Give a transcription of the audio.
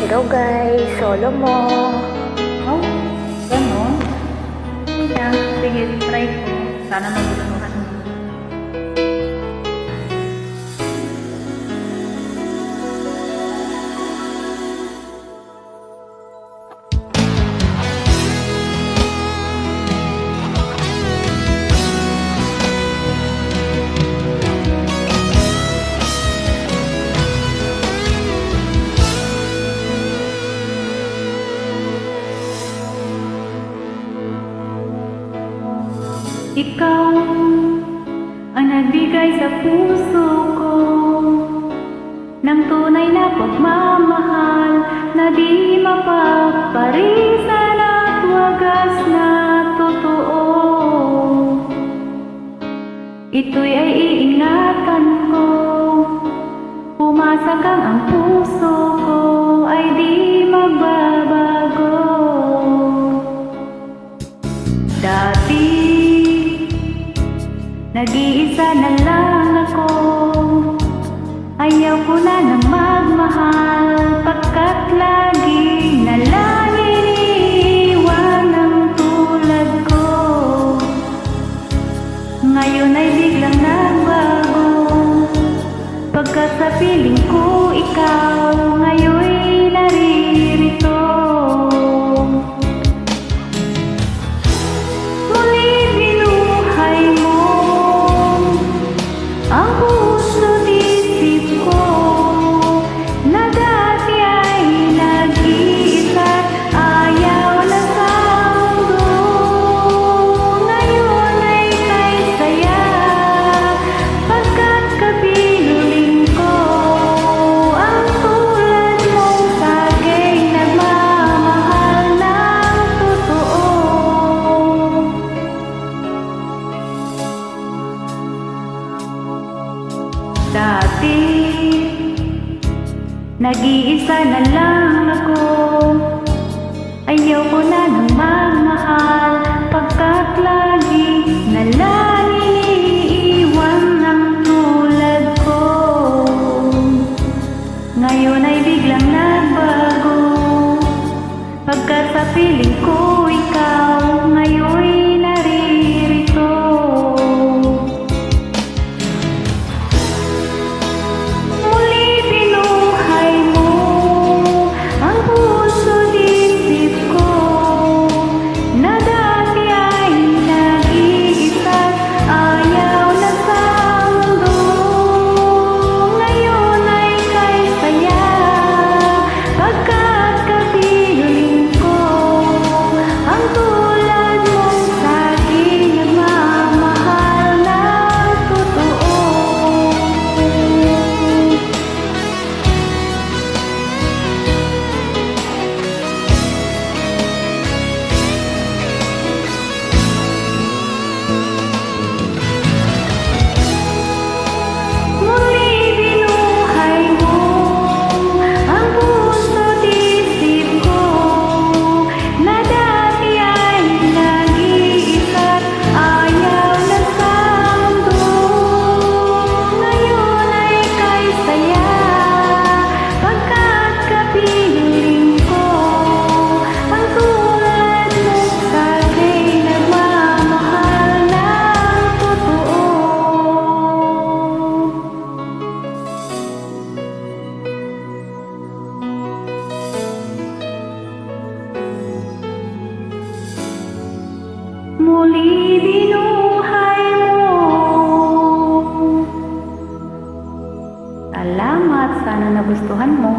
daw guys, solo mo. Oh, ganon. Kaya, sige, try ko. Sana magustuhan mo. Ikaw ang nagbigay sa puso ko ng tunay na pagmamahal na di mapaparisan at wagas na totoo. Ito'y ay iingatan ko, umasa kang ang puso ko ay di magbabago. Dati nag-iisa na lang ako, ayaw ko na nang magmahal, pagkat lagi na lang iniiwan ang tulad ko. Ngayon ay biglang nagbago, pagkat sa piling ko ikaw ngayon'y naririto. Dati, nag-iisa na lang ako, ayaw ko na nang magmahal, pagkat lagi na lang iniiwan ang tulad ko. Ngayon ay biglang nagbago, pagkat sa piling ko ikaw ngayon'y naririto. Muli binuhay mo. Salamat, sana nagustuhan mo.